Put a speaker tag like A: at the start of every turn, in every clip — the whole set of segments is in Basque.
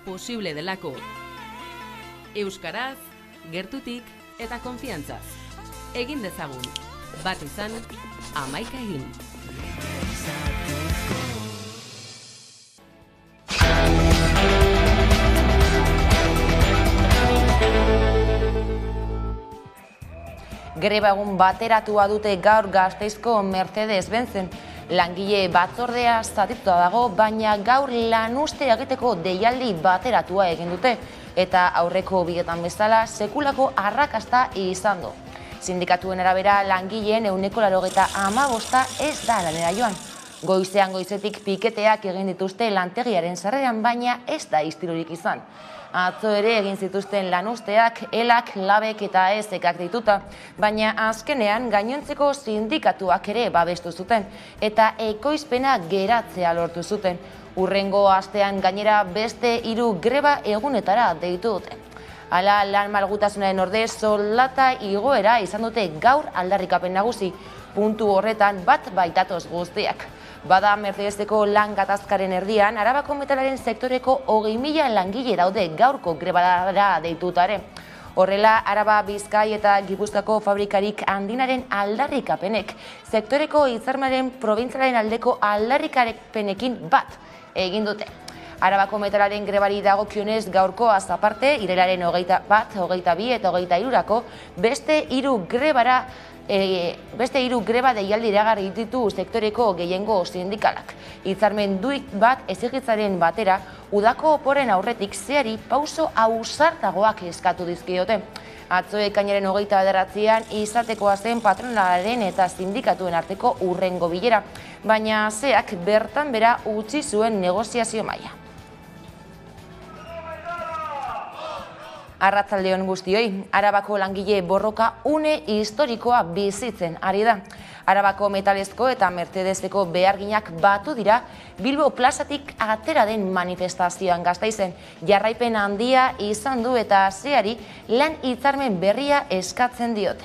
A: posible delako. Euskaraz, gertutik eta konfiantzaz. Egin dezagun, bat izan, 11 egin.
B: Greba egun bateratua dute gaur Gasteizko Mercedes-Benzen. Langile batzordea zatituta dago, baina gaur lanuzte egiteko deialdi bateratua egin dute. Eta aurreko bietan bezala sekulako arrakasta izan du. Sindikatuen arabera langileen 85% ez da lanera joan. Goizean goizetik piketeak egin dituzte lantegiaren sarreran, baina ez da istilurik izan. Atzo ere egin zituzten lanuzteak, elak, labek eta ezekak dituta, baina azkenean gainontzeko sindikatuak ere babestu zuten, eta ekoizpena geratzea lortu zuten. Hurrengo astean gainera beste 3 greba egunetara deitu dute. Hala, lan malgutasunaren ordez soldata igoera izan dute gaur aldarrikapen nagusi. Puntu horretan bat baitatoz guztiak. Bada Mercedeseko lan gatazkaren erdian, Arabako metalaren sektoreko 20.000 langile daude gaurko grebara deitutare. Horrela, Araba, Bizkai eta Gipuzkoako fabrikarik handinaren aldarrikapenek, sektoreko hitzarmenaren probintzialaren aldeko aldarrikapenekin bat egin dute. Arabako metalaren grebari dagokionez gaurkoaz aparte, irailaren 21, 22 eta 23rako beste 3 greba deialdi iragarri ditu sektoreko gehiengo sindikalak. Hitzarmen duik bat exigitzaren batera, udako oporen aurretik zeari pauso ausartagoak eskatu dizkiote. Atzo ekainaren 29an izatekoa zen patronalaren eta sindikatuen arteko hurrengo bilera, baina zeak bertan bera utzi zuen negoziazio maila. Arratsaldeon guztioi, Arabako langile borroka une historikoa bizitzen ari da. Arabako metalezko eta Mercedeseko beharginak batu dira Bilbo plazatik atera den manifestazioan Gasteizen. Jarraipen handia izan du eta zeari lan hitzarmen berria eskatzen diote.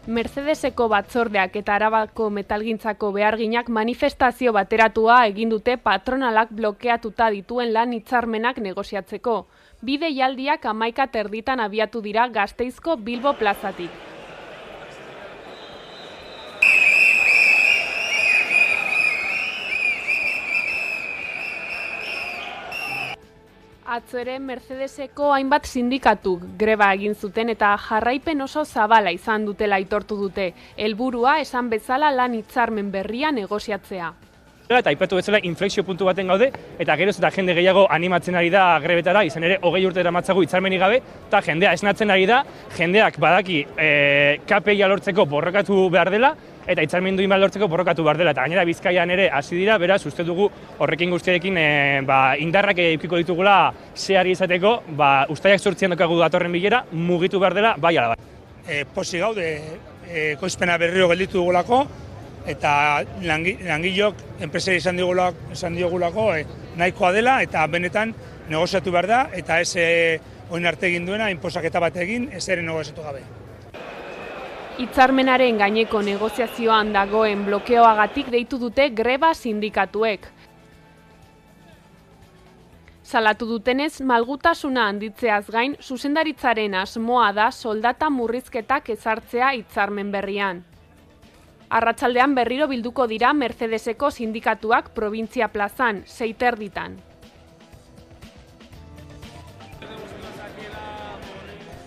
C: Mercedeseko batzordeak eta Arabako metalgintzako beharginak manifestazio bateratua egin dute patronalak blokeatuta dituen lan hitzarmenak negoziatzeko. Bi deialdiak 11:30 abiatu dira Gasteizko Bilbo plazatik. Atzo ere Mercedeseko hainbat sindikatuk greba egin zuten eta jarraipen oso zabala izan dutela aitortu dute. Helburua esan bezala lan hitzarmen berria negoziatzea.
D: Eta aipatu bezala inflexio puntu baten gaude, eta geroz eta jende gehiago animatzen ari da grebetara, izan ere 20 urte eramatzagu hitzarmenik gabe, eta jendea esnatzen ari da, jendeak badaki KPI-a lortzeko borrokatu behar dela, eta hitzarmen duin lortzeko borrokatu behar dela. Eta gainera Bizkaian ere hasi dira, beraz, uste dugu horrekin guztiarekin indarrak edukiko ditugula zeari izateko, uztaiak 8an daukagu datorren bilera, mugitu behar dela, bai ala bai.
E: Pozik gaude, ekoizpena berriro gelditu dugulako, eta langileok enpresari izan diogulako nahikoa dela eta benetan negoziatu behar da eta ez orain arte egin duena inposaketa bat egin ez ere negoziatu gabe.
C: Hitzarmenaren gaineko negoziazioan dagoen blokeoagatik deitu dute greba sindikatuek. Salatu dutenez, malgutasuna handitzeaz gain, zuzendaritzaren asmoa da soldata murrizketak ezartzea hitzarmen berrian. Arratsaldean berriro bilduko dira Mercedeseko sindikatuak probintzia plazan, 6:30.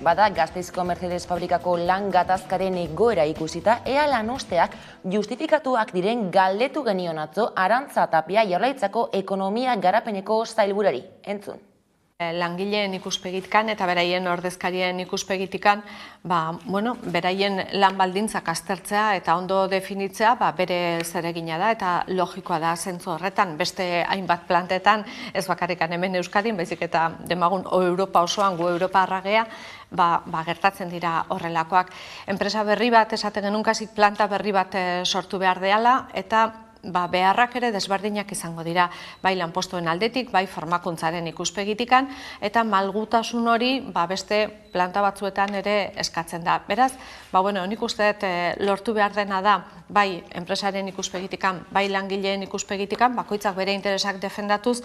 B: Bada Gasteizko Mercedes fabrikako lan gatazkaren egoera ikusita, ea lanuzteak justifikatuak diren galdetu genion atzo Arantza Tapia Jaurlaritzako ekonomia garapeneko sailburuari. Entzun.
F: Langileen ikuspegitikan eta beraien ordezkarien ikuspegitikan, beraien lan baldintzak aztertzea eta ondo definitzea bere zeregina da eta logikoa da zentzu horretan. Beste hainbat plantetan, ez bakarrikan hemen Euskadin, baizik eta demagun Europa osoan, gu Europa arragea, gertatzen dira horrelakoak. Enpresa berri bat esaten genuen kasik planta berri bat sortu behar deala eta beharrak ere desberdinak izango dira, bai lanpostuen aldetik, bai formakuntzaren ikuspegitikan, eta malgutasun hori beste planta batzuetan ere eskatzen da. Beraz, nik uste lortu behar dena da, bai enpresaren ikuspegitikan, bai langileen ikuspegitikan, bakoitzak bere interesak defendatuz,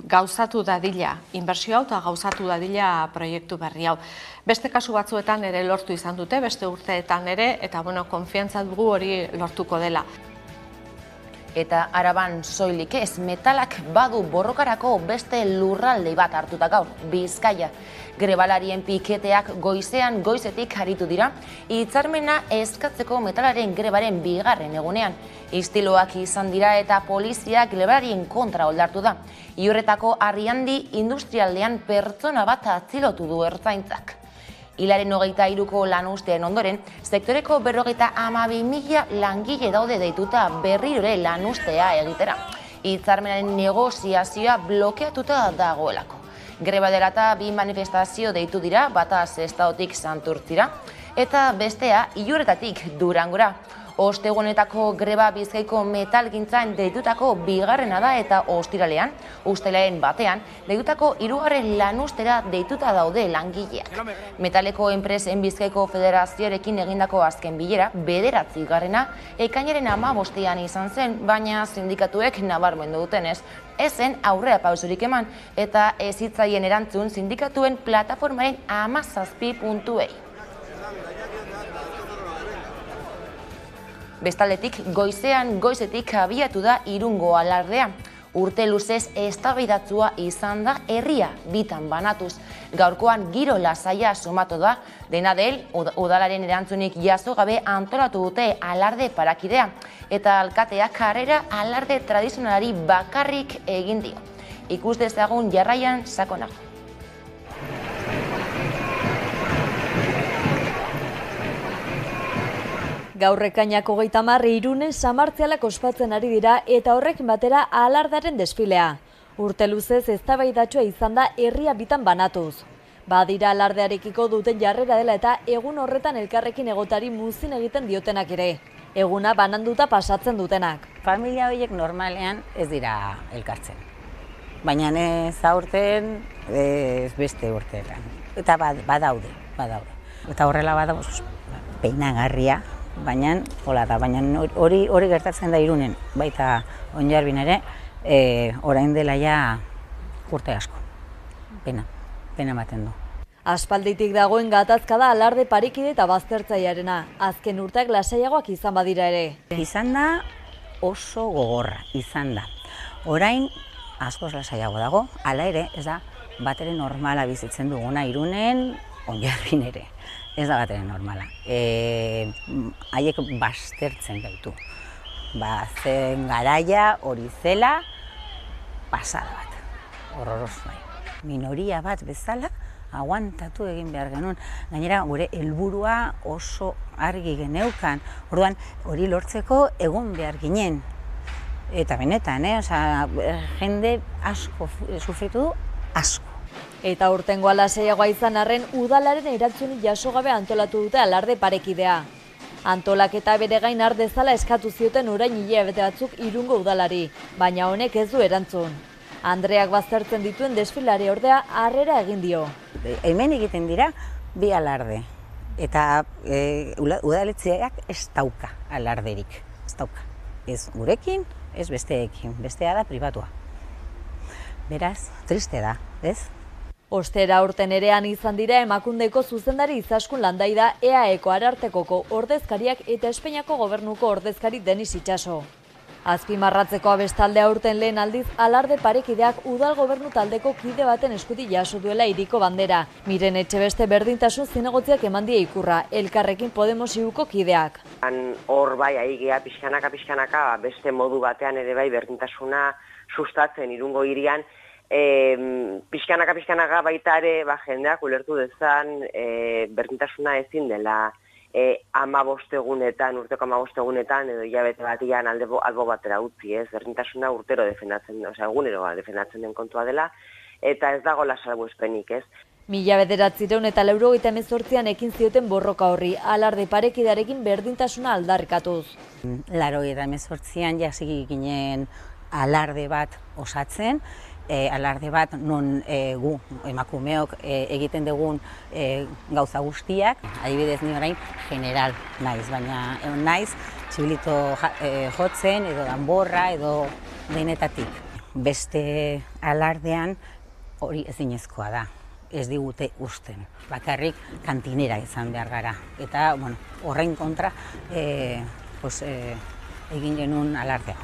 F: gauzatu dadila inbertsio hau eta gauzatu dadila proiektu berri hau. Beste kasu batzuetan ere lortu izan dute, beste urteetan ere, eta konfiantza dugu hori lortuko dela.
B: Eta Araban soilik ez, metalak badu borrokarako beste lurralde bat hartuta gaur, Bizkaia. Grebalarien piketeak goizetik aritu dira, hitzarmena eskatzeko metalaren grebaren bigarren egunean. Istiloak izan dira eta polizia grebalarien kontra oldartu da. Iurretako Arriandi industrialdean pertsona bat atzilotu du ertzaintzak. Hilaren 23ko lanuzteen ondoren, sektoreko 52.000 langile daude deituta berrirore lanuztea egitera. Hitzarmenaren negoziazioa blokeatuta dagoelako. Greba dela eta 2 manifestazio deitu dira, bata Sestaotik Santurtzira, eta bestea Iurretatik Durangora. Ostegunetako greba Bizkaiko metalgintzan deitutako bigarrena da eta ostiralean, ustelaren batean, deitutako 3. lanuztera deituta daude langileak. Metaleko enpresen Bizkaiko Federazioarekin egindako azken bilera, 9. ekainaren 15ean izan zen, baina sindikatuek nabarmendu dutenez, ez zen aurrera pausurik eman, eta ez hitzaien erantzun sindikatuen plataformaren 17 puntuei. Bestaldetik, goizetik abiatu da Irungo alardea. Urte luzez eztabaidatua izan da herria bitan banatuz. Gaurkoan giro lasaia sumatu da, dena del, udalaren erantzunik jaso gabe antolatu dute alarde parakidea. Eta alkateak harrera alarde tradizionalari bakarrik egin dio. Ikus dezagun jarraian sakonago.
G: Gaur ekainak 30 Irunen samartzialak ospatzen ari dira eta horrekin batera alardaren desfilea. Urte luzez eztabaidatsua izan da herria bitan banatuz. Badira alardearekiko duten jarrera dela eta egun horretan elkarrekin egotari muzin egiten diotenak ere. Eguna bananduta pasatzen dutenak.
H: Familia horiek normalean ez dira elkartzen. Baina ez aurten, ez beste urteetan. Eta badaude. Eta horrela badago peinagarria. Baina hori gertatzen da Irunen, baita Onjarbin ere, orain dela ja urte asko. Pena ematen du.
G: Aspalditik dagoen gatazka da alarde parikide eta baztertzailearena. Azken urteak lasaiagoak izan badira ere.
H: Izan da oso gogorra, izan da. Orain askoz lasaiago dago, hala ere ez da batere normala bizitzen duguna Irunen, Onjarbin ere. Ez da batere normala. Haiek baztertzen gaitu. Zen garaia hori zela pasada bat. Horroroz bai. Minoria bat bezala aguantatu egin behar genuen. Gainera gure helburua oso argi geneukan. Orduan hori lortzeko egon behar ginen. Eta benetan, jende asko sufritu du, asko.
G: Eta urtengoa lasaiagoa izan arren, udalaren erantzunik jaso gabe antolatu dute alarde parekidea. Antolaketa bere gain har dezala eskatu zioten orain hilabete batzuk Irungo udalari, baina honek ez du erantzun. Andreak baztertzen dituen desfilari ordea harrera egin dio.
H: Hemen egiten dira 2 alarde, eta udaletxeak ez dauka alarderik. Ez dauka. Ez gurekin, ez besteekin. Bestea da pribatua. Beraz, triste da, ez?
G: Ostera urten erean izan dira Emakundeko zuzendari Izaskun Landaida, EAEko Arartekoko ordezkariak eta Espainiako gobernuko ordezkari Denis Itxaso. Azpimarratzeko abestaldea urten lehen aldiz, alarde parekideak udal gobernu taldeko kide baten eskutik jaso duela hiriko bandera. Miren Etxebeste berdintasun zinegotziak eman die ikurra, Elkarrekin Podemos iuko kideak.
I: Hor bai, aigea pixkanaka, beste modu batean ere bai berdintasuna sustatzen Irungo hirian, pixkanaka baita ere jendeak ulertu dezan berdintasuna ezin dela 15 egunetan, urteko 15 egunetan edo hilabete batian albo batera utzi, ez? Berdintasuna urtero defendatzen, egunero defendatzen den kontua dela, eta ez dagoela salbuespenik, ez?
G: 1998an ekin zioten borroka horri, alarde parekidearekin berdintasuna aldarrikatuz.
H: 1998an jasiki ginen alarde bat osatzen, alarde bat non gu emakumeok egiten dugun gauza guztiak, adibidez ni orain general naiz, baina naiz txibilito jotzen edo danborra edo denetatik. Beste alardean hori ezinezkoa da, ez digute uzten, bakarrik kantinera izan behar gara. Eta horrein kontra egin genuen alardea.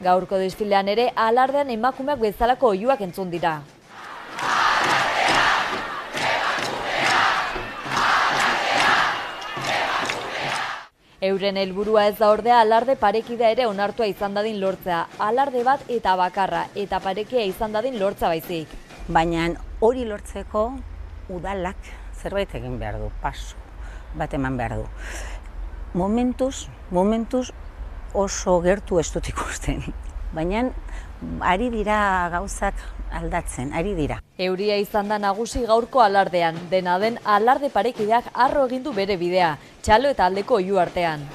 G: Gaurko desfilean ere, alardean emakumeak bezalako oihuak entzun dira. Euren helburua ez da ordea alarde parekidea ere onartua izan dadin lortzea, alarde bat eta bakarra, eta parekidea izan dadin lortza baizik.
H: Baina hori lortzeko udalak zerbait egin behar du, paso bat eman behar du. Momentuz oso gertu ez dut ikusten, baina ari dira gauzak aldatzen, ari dira.
G: Euria izan da nagusi gaurko alardean, dena den alarde parekideak harro egin du bere bidea, txalo eta aldeko oihu artean.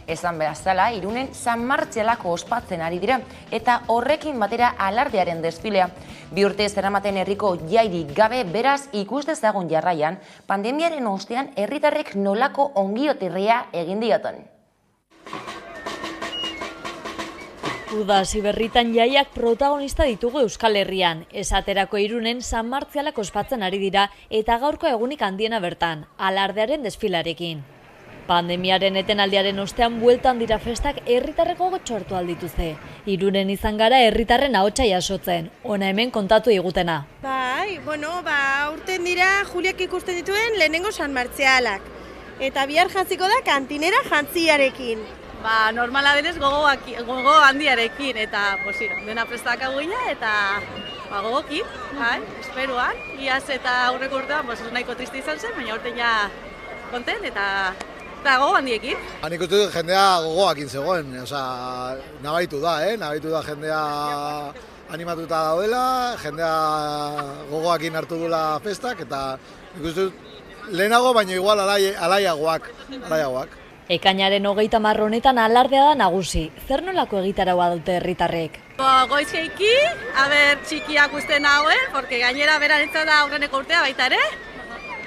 B: Esan bezala, Irunen San Martzialako ospatzen ari dira, eta horrekin batera alardearen desfilea. Bi urte zeramaten herriko jairik gabe, beraz ikus dezagun jarraian, pandemiaren ostean herritarrek nolako ongioterria egin dioten.
G: Uda Ziberritan jaiak protagonista ditugu Euskal Herrian. Esaterako Irunen San Martzialak ospatzen ari dira, eta gaurko egunik handiena bertan, alardearen desfilarekin. Pandemiaren etenaldiaren ostean bueltan dira festak herritarreko gotxortu aldituzte. Irunen izan gara herritarren ahotsa jasotzen, ona hemen kontatu digutena.
J: Bai, urten dira Juliak ikusten dituen lehenengo San Martzialak. Eta bihar jantziko da kantinera jantziarekin.
K: Normala denez gogo handiarekin, eta dena prestakau gina, eta gogoki, esperoan. Iaz eta aurreko urtean nahiko triste izan zen, baina urten ja konten, eta gogo handiekin.
L: Nik uste dut jendea gogoakin zegoen, nabaitu da jendea animatuta daudela, jendea gogoakin hartu dula festak, eta nik uste dut lehenago, baina igual alaiagoak.
G: Ekainaren 30 honetan alardea da nagusi. Zer nolako egitaraua dute herritarrek?
K: Goizkeiki, txikiak usten hauen, porque gainera beranetza da aurreneko urtea baita ere.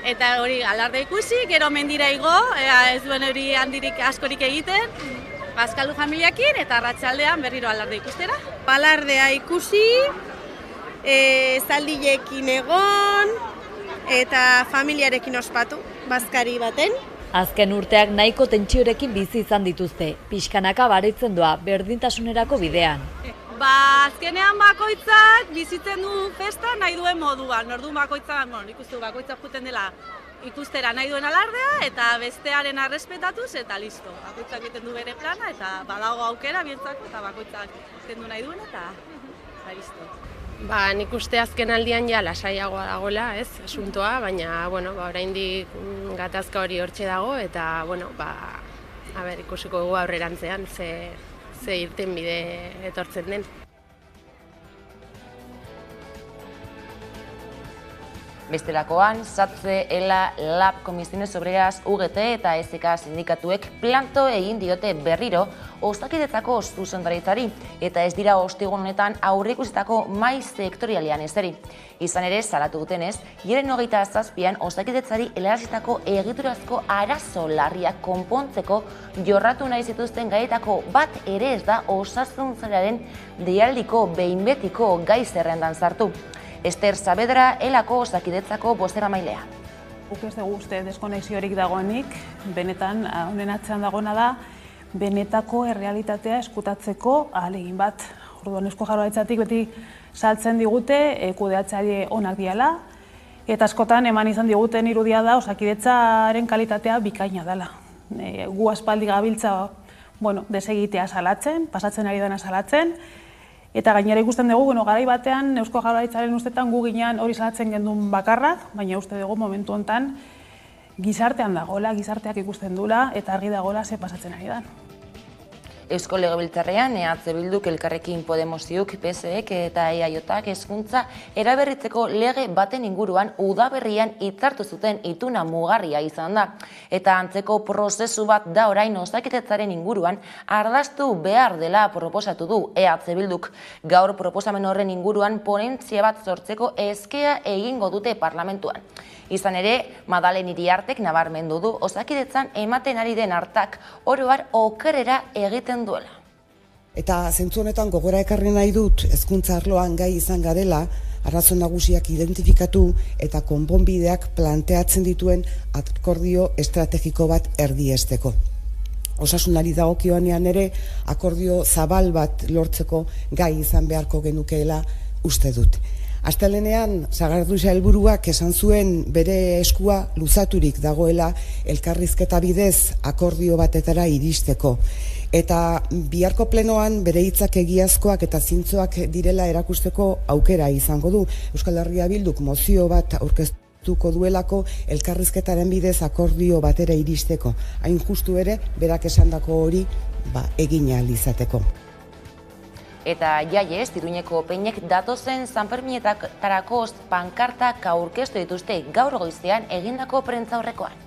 K: Eta hori alarde ikusi, gero mendira igo, ez duen hori handirik askorik egiten. Bazkaldu familiakin eta arratsaldean berriro alarde ikustera.
J: Alardea ikusi, zaldilekin egon, eta familiarekin ospatu, bazkari baten.
G: Azken urteak nahiko tentsiorekin bizi izan dituzte, pixkanaka baretzen doa berdintasunerako bidean.
K: Azkenean bakoitzak bizitzen du festa nahi duen moduan. Orduan bakoitzak, ikustu bakoitzak juten dela ikustera nahi duen alardea eta bestearen arrespetatuz eta listo. Bakoitzak egiten du bere plana eta badago aukera bientzak eta bakoitzak egiten du nahi duen eta listo.
M: Nik uste azken aldian ja lasaiagoa dagoela, asuntoa, baina oraindik gatazka hori hortxe dago eta ikusiko dugu aurrerantzean ze irten bide etortzen den.
B: Bestelakoan, SATSE, ELA, LAB, Comisiones Obreras, UGT eta SK sindikatuek planto egin diote berriro osakidetzako zuzendaritzari eta ez dira ostegun honetan aurreikusitako mahai sektorialean ezeri. Izan ere, salatu dutenez, hilaren 27an osakidetzari helarazitako egiturazko arazo larriak konpontzeko jorratu nahi zituzten gaietako bat ere ez da osasuntzailearen deialdiko behin betiko gai zerrendan sartu. Ester Saavedra, ELako osakidetzako bozeramailea.
N: Guk ez dugu uste deskonexiorik dagoenik, benetan honen atzean dagoena da, benetako errealitatea eskutatzeko ahalegin bat. Orduan Eusko Jaurlaritzatik beti saltzen digute kudeatzaile onak diala, eta askotan eman izan diguten irudia da osakidetzaren kalitatea bikaina dela. Gu aspaldi gabiltza desegitea salatzen, pasatzen ari dena salatzen, eta gainera ikusten dugu, garai batean Eusko Jaurlaritzaren ustetan gu ginean hori salatzen gendun bakarrak, baina uste dugu momentu honetan gizartean dagoela, gizarteak ikusten dula eta argi dagoela ze pasatzen ari da.
B: Eusko Legebiltzarrean EH Bilduk, Elkarrekin Podemosiuk, PSek eta EAJak hezkuntza eraberritzeko lege baten inguruan udaberrian hitzartu zuten ituna mugarria izan da. Eta antzeko prozesu bat da orain osakitetzaren inguruan ardaztu behar dela proposatu du EH Bilduk. Gaur proposamen horren inguruan ponentzia bat sortzeko eskea egingo dute parlamentuan. Izan ere, Madalen Iriartek nabarmendu du osakidetzan ematen ari den hartak oro har okerera egiten duela.
O: Eta zentzu honetan gogora ekarri nahi dut hezkuntza arloan gai izan garela, arazo nagusiak identifikatu eta konponbideak planteatzen dituen akordio estrategiko bat erdiesteko. Osasunari dagokionean ere akordio zabal bat lortzeko gai izan beharko genukeela uste dut. Astelehenean, Sagardui sailburuak esan zuen bere eskua luzaturik dagoela elkarrizketa bidez akordio batetara iristeko. Eta biharko plenoan bere hitzak egiazkoak eta zintzoak direla erakusteko aukera izango du. Euskal Herria Bilduk mozio bat aurkeztuko duelako elkarrizketaren bidez akordio batera iristeko. Hain justu ere, berak esandako hori egin ahal izateko.
B: Eta jaiez, Iruñeko peinek datozen Sanferminetarako pankartak aurkeztu dituzte gaur goizean egindako prentzaurrekoan.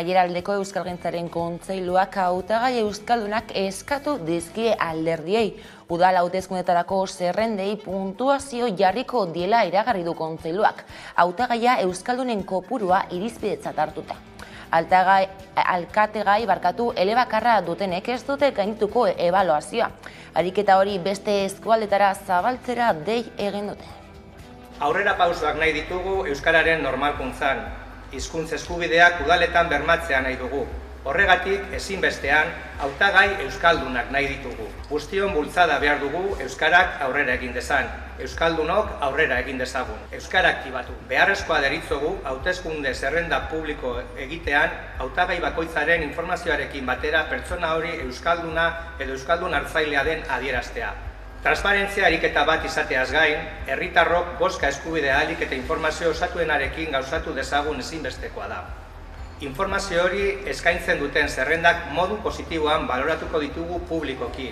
B: Aiaraldeko Euskalgintzaren Kontseiluak hautagai euskaldunak eskatu dizkie alderdiei. Udal hauteskundetarako zerrendei puntuazio jarriko diela iragarri du Kontseiluak. Hautagaia euskaldunen kopurua irizpidetzat hartuta. Alkategai elebakarra dutenek ez dute gainituko ebaluazioa. Ariketa hori beste eskualdetara zabaltzera dei egin dute.
P: Aurrera pausoak nahi ditugu euskararen normalkuntzan. Hizkuntza eskubideak udaletan bermatzea nahi dugu. Horregatik, ezinbestean, hautagai euskaldunak nahi ditugu. Guztion bultzada behar dugu euskarak aurrera egin dezan. Euskaldunok aurrera egin dezagun. Euskara aktibatu. Beharrezkoa deritzogu hauteskunde zerrenda publiko egitean hautagai bakoitzaren informazioarekin batera pertsona hori euskalduna edo euskaldun hartzailea den adieraztea. Transparentzia ariketa bat izateaz gain, herritarrok bozka eskubidea ahalik eta informazio osatuenarekin gauzatu dezagun ezinbestekoa da. Informazio hori eskaintzen duten zerrendak modu positiboan baloratuko ditugu publikoki.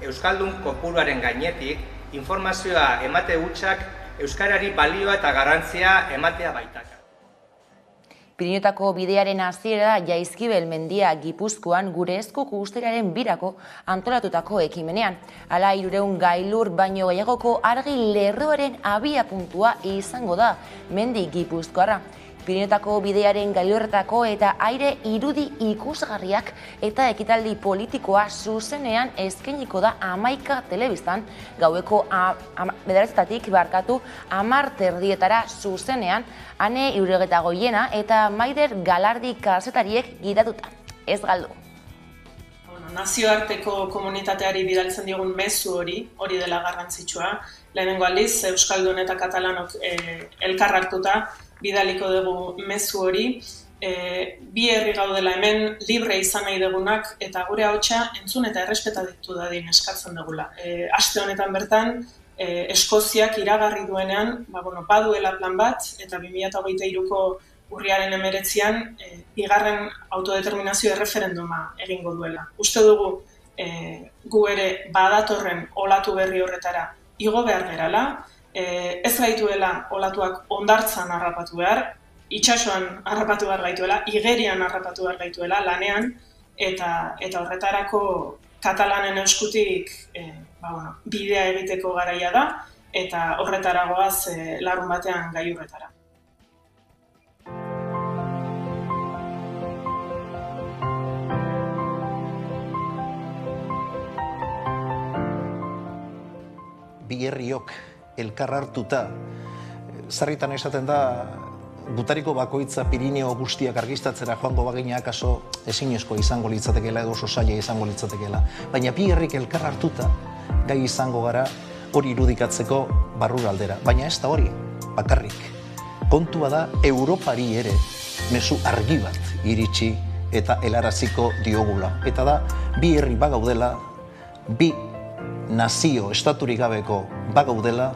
P: Euskaldun kopuruaren gainetik, informazioa emate hutsak euskarari balioa eta garrantzia ematea baitaka.
B: Pirinotako bidearen hasiera Jaizkibel mendia Gipuzkoan gure esku kusteraren birako antolatutako ekimenean. Hala 300 gailur baino gehiagoko argi lerroaren abia puntua izango da mendi Gipuzkoarra. Pirinotako bidearen gailurretako eta aire irudi ikusgarriak eta ekitaldi politikoa zuzenean eskainiko da Hamaika telebistan gaueko 9:00 10:30 zuzenean Ane Iurregetagoiena eta Maider Galardi kazetariek gidatuta. Ez galdu.
Q: Nazioarteko komunitateari bidaltzen digun mezu hori dela garrantzitsua. Lehenengo aldiz, Euskaldun eta Katalanok elkarraktuta bidaliko dugu mezu hori. Bi herri gaudela hemen libre izan nahi dugunak eta gure ahotsa entzun eta errespetatu dadin eskatzen dugula. Aste honetan bertan, Eskoziak iragarri duenean, baduela plan bat eta 2023ko urriaren 19an bigarren autodeterminazio erreferenduma egingo duela. Uste dugu gu ere badatorren olatu berri horretara igo behar gerala, ez gaituela olatuak hondartzan harrapatu behar, itsasoan harrapatu behar gaituela, igerian harrapatu behar gaituela, lanean, eta horretarako Katalanen eskutik bidea egiteko garaia da, eta horretara goaz larun batean gai horretara.
R: Bi herriok elkar hartuta, sarritan esaten da, Butariko bakoitza Pirineo guztiak argistatzera joango bagina akaso ezinezko izango litzatekeela edo oso zaila izango litzatekeela. Baina bi herrik elkar hartuta gai izango gara hori irudikatzeko barruraldera. Baina ez da hori, bakarrik. Kontua da Europari ere mezu argi bat iritsi eta helaraziko diogula. Eta da, bi herri bagaudela, bi nazio estaturik gabeko bagaudela,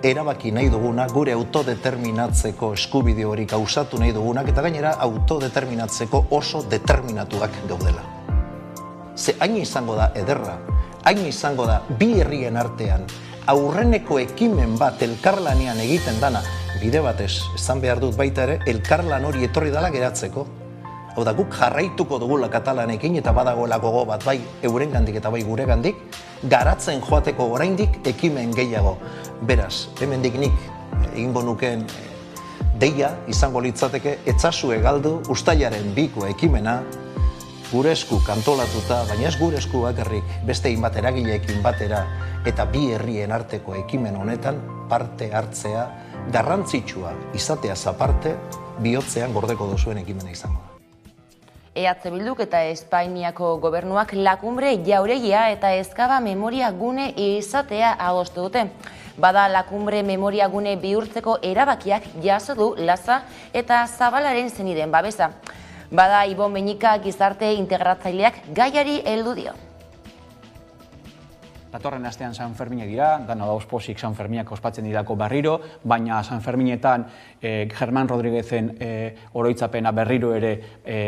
R: erabaki nahi duguna, gure autodeterminatzeko eskubide hori gauzatu nahi dugunak, eta gainera autodeterminatzeko oso determinatuak gaudela. Ze hain izango da ederra, hain izango da bi herrien artean, aurreneko ekimen bat elkarlanean egiten dana, bide batez, esan behar dut baita ere, elkarlan hori etorri dela geratzeko. Hau da, guk jarraituko dugula katalanekin eta badagoela gogo bat bai eurengandik eta bai guregandik, garatzen joateko oraindik ekimen gehiago. Beraz, hemendik nik egingo nukeen deia izango litzateke etzazue galdu ustailaren 2ko ekimena gure esku kantolatuta, baina ez gure esku bakarrik beste hainbat eragileekin batera eta bi herrien arteko ekimen honetan parte hartzea garrantzitsua izateaz aparte bihotzean gordeko duzuen ekimena izango da.
B: EH Bilduk eta Espainiako gobernuak Lakumbre jauregia eta Ezkaba memoria gune izatea adostu dute. Bada Lakumbre memoria gune bihurtzeko erabakiak jaso du Laza eta Zabalaren zeniden babesa. Bada Ibon Beñika gizarte integratzaileak gaiari heldu dio.
S: Datorren astean San Ferminak dira, dana dauz posik San Ferminak ospatzen dirako berriro, baina San Ferminetan Germán Rodríguezen oroitzapena berriro ere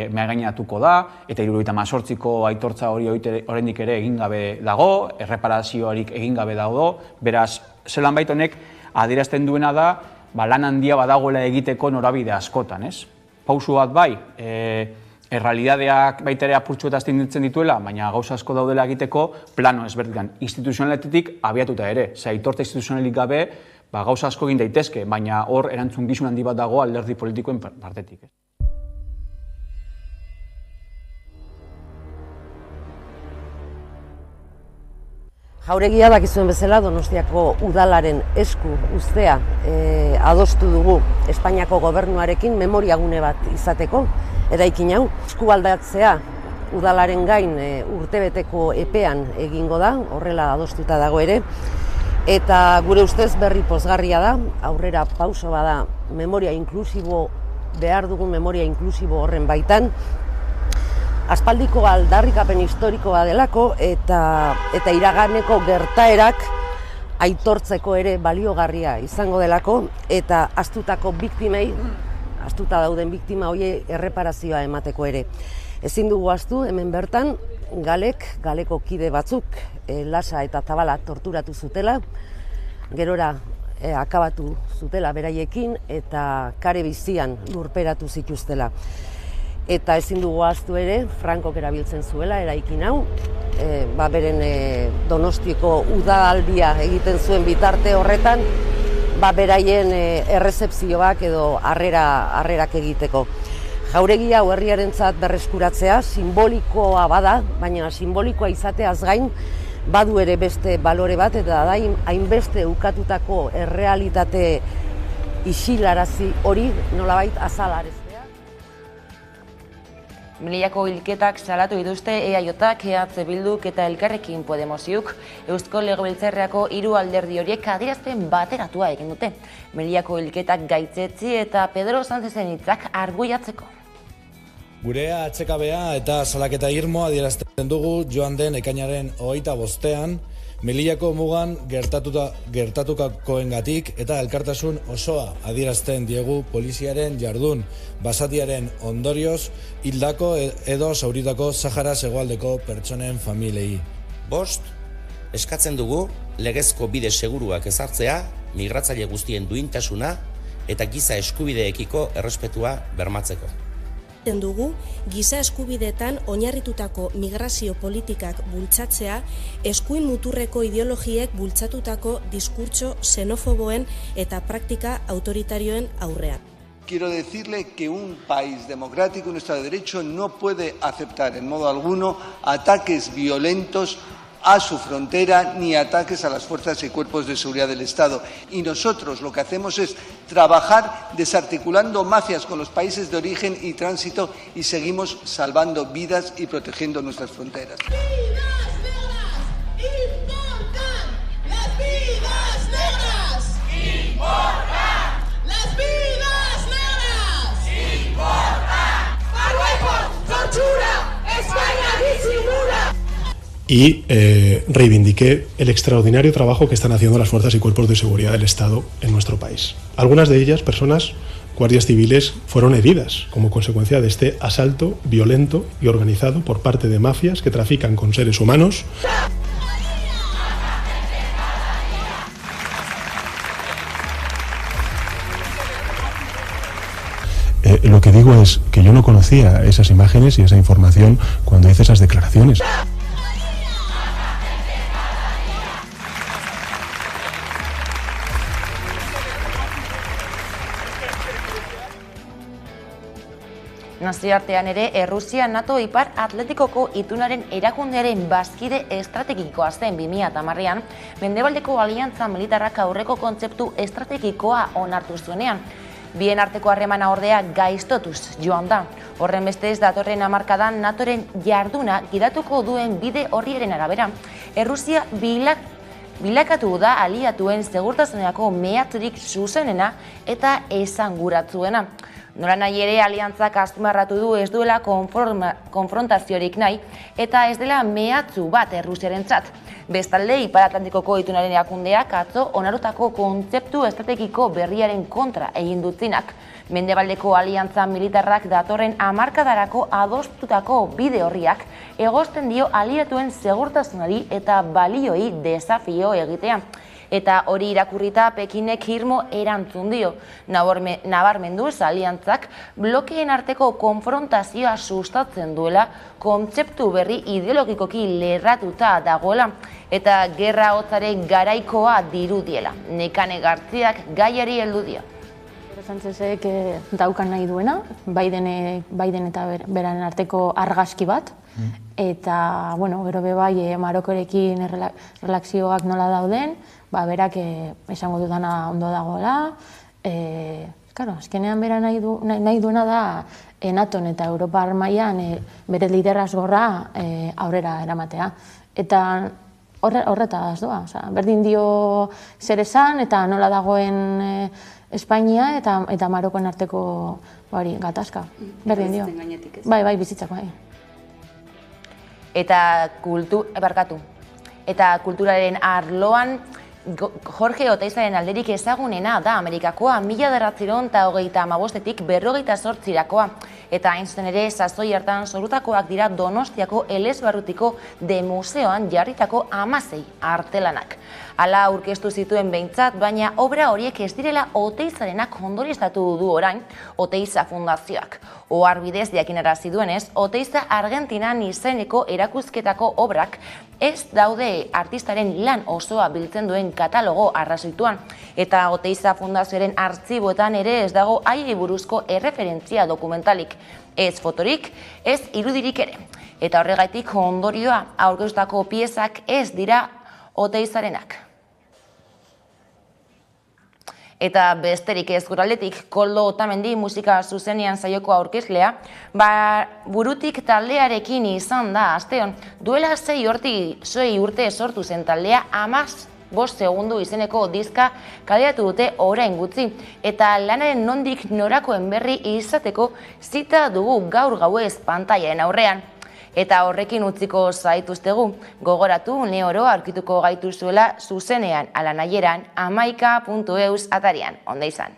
S: mahaigainatuko da, eta 78ko aitortza hori oraindik ere egin gabe dago, erreparazioarik egin gabe dago, beraz, zelan bait honek adierazten duena da, lan handia badagoela egiteko norabide askotan, ez? Pausu bat bai, errealidadeak baita ere apurtxu eta astinditzen dituela, baina gauza asko daudela egiteko plano ezberdinan. Instituzionaletetik abiatuta ere, aitortza instituzionalik gabe gauza asko egin daitezke, baina hor erantzun gizun handi bat dago alderdi politikoen partetik.
T: Jauregia dakizuen bezala Donostiako udalaren esku uztea adostu dugu Espainiako gobernuarekin memoriagune bat izateko. Eraikin hau, eskualdatzea udalaren gain urtebeteko epean egingo da, horrela adostuta dago ere. Eta gure ustez berri pozgarria da, aurrera pauso bada memoria inklusibo, behar dugun memoria inklusibo horren baitan. Aspaldiko aldarrikapen historikoa delako eta iraganeko gertaerak aitortzeko ere baliogarria izango delako eta ahaztutako biktimei, ahaztuta dauden biktima horiei erreparazioa emateko ere. Ezin dugu ahaztu hemen bertan galeko kide batzuk Lasa eta Zabala torturatu zutela, gerora akabatu zutela beraiekin eta kare bizian lurperatu zituztela. Eta ezin dugu ahaztu ere, Frankok erabiltzen zuela eraikin hau, beren Donostiako udaldia egiten zuen bitarte horretan, beraien errezepzioak edo harrerak egiteko. Jauregia hau herriarentzat berreskuratzea simbolikoa bada, baina simbolikoa izateaz gain badu ere beste balore bat eta da hainbeste ukatutako errealitate isilarazi hori nolabait azalarez.
B: Melillako hilketak salatu dituzte EAJak, EH Bilduk eta Elkarrekin Podemosuk. Eusko Legebiltzarreko 3 alderdi horiek adierazpen bateratua egin dute. Melillako hilketak gaitzetsi eta Pedro Sánchezen hitzak arbuiatzeko.
U: Gure AHKBA eta salaketa irmo adierazten dugu joan den ekainaren 25ean Melillako mugan gertatukakoengatik eta elkartasun osoa adierazten diegu poliziaren jardun basatiaren ondorioz hildako edo zauritako Saharaz hegoaldeko pertsonen familiei.
V: 5. Eskatzen dugu legezko bide seguruak ezartzea, migratzaile guztien duintasuna eta giza eskubideekiko errespetua bermatzeko.
A: egiten dugu giza eskubideetan oinarritutako migrazio politikak bultzatzea, eskuin muturreko ideologiek bultzatutako diskurtso xenofoboen eta praktika autoritarioen aurrean.
D: Quiero decirle que un país democrático, un Estado de Derecho, no puede aceptar en modo alguno ataques violentos a su frontera ni ataques a las fuerzas y cuerpos de seguridad del Estado. Y nosotros lo que hacemos es trabajar desarticulando mafias con los países de origen y tránsito y seguimos salvando vidas y protegiendo nuestras fronteras.
W: Y reivindiqué el extraordinario trabajo que están haciendo las fuerzas y cuerpos de seguridad del Estado en nuestro país. Algunas de ellas, personas, guardias civiles, fueron heridas como consecuencia de este asalto violento y organizado por parte de mafias que trafican con seres humanos. Lo que digo es que yo no conocía esas imágenes y esa información cuando hice esas declaraciones.
B: Nazioartean ere, Errusia NATO Ipar Atletikoko itunaren erakundearen bazkide estrategikoa zen 2010an, Mendebaldeko Aliantza Militarrak aurreko kontzeptu estrategikoa onartu zuenean. Bien arteko harremana ordea gaiztotuz joan da. Horren bestez datorren hamarkadan NATOren jarduna gidatuko duen bide horriaren arabera. Errusia bilakatu da aliatuen segurtasunerako mehatzerik zuzenena eta esanguratsuena. Nola nahi ere, aliantzak azpimarratu du ez duela konfrontaziorik nahi eta ez dela mehatzu bat Errusiarentzat. Bestalde, Ipar Atlantikoko itunaren erakundeak atzo onarutako kontzeptu estrategiko berriaren kontra egin dutzinak. Mendebaldeko Aliantza Militarrak datorren hamarkadarako adostutako bide horriak egozten dio aliatuen segurtasunari eta balioi desafio egitea. Eta hori irakurrita Pekinek irmo erantzun dio. Nabarmenduz aliantzak blokeen arteko konfrontazioa sustatzen duela, kontzeptu berri ideologikoki lerratuta dagoela eta gerra hotzaren garaikoa dirudiela. Nekane Gartziak gaiari heldu dio.
X: Sánchezek daukan nahi duena, Biden eta beraren arteko argazki bat, eta, bueno, gero bebai Marokorekin relakzioak nola dauden, berak esango dudana ondo dagoela. Azkenean bera nahi duena da NATOn eta Europar mailan bere liderazgorra aurrera eramatea. Eta horretaz doa, berdin dio zer esan eta nola dagoen Espainia eta Marokon arteko gatazka. Berdin dio. Bai, bizitzak, bai.
B: Eta kulturaren arloan Jorge Oteizaren alderik ezagunena da Amerikakoa 1938etik 58erakoa. Eta hain zuzen ere, sasoi hartan sorutakoak dira Donostiako Elesbarrutiko de Museoan jarritako 16 artelanak. Hala aurkeztu zituen behintzat, baina obra horiek ez direla Oteizarenak ondorioztatu du orain Oteiza Fundazioak. Oharbidez jakinarazi duenez, Oteiza Argentinan izeneko erakusketako obrak ez daude artistaren lan osoa biltzen duen katalogo arrazoituan, eta Oteiza Fundazioaren artxiboetan ere ez dago haiei buruzko erreferentzia dokumentalik, ez fotorik, ez irudirik ere. Eta horregatik ondorioa aurkeztutako piezak ez dira Oteizarenak. Eta besterik ez guraldetik, Koldo Otamendi musika zuzenean saioko aurkezlea, burutik taldearekin izan da asteon. Duela 6 urte sortu zen taldea, 15 segundu izeneko diska kaleratu dute orain gutxi. Eta lanaren nondik norakoen berri izateko zita dugu gaur gauez pantailaren aurrean. Eta horrekin utziko zaituztegu, gogoratu neoro aurkituko gaituzuela zuzenean ala nahieran hamaika.eus atarian. Onda izan.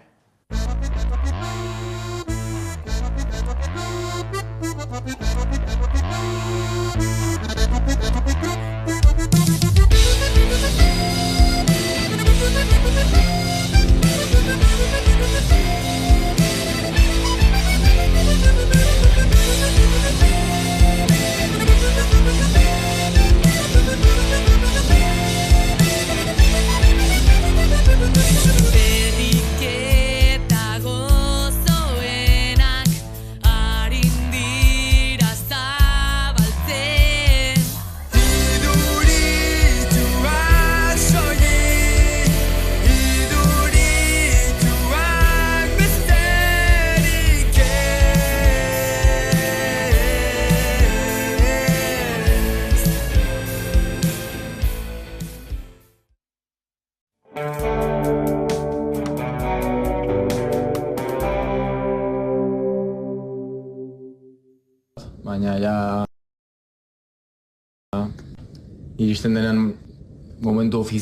C: baina ja iristen denean momentu ofizial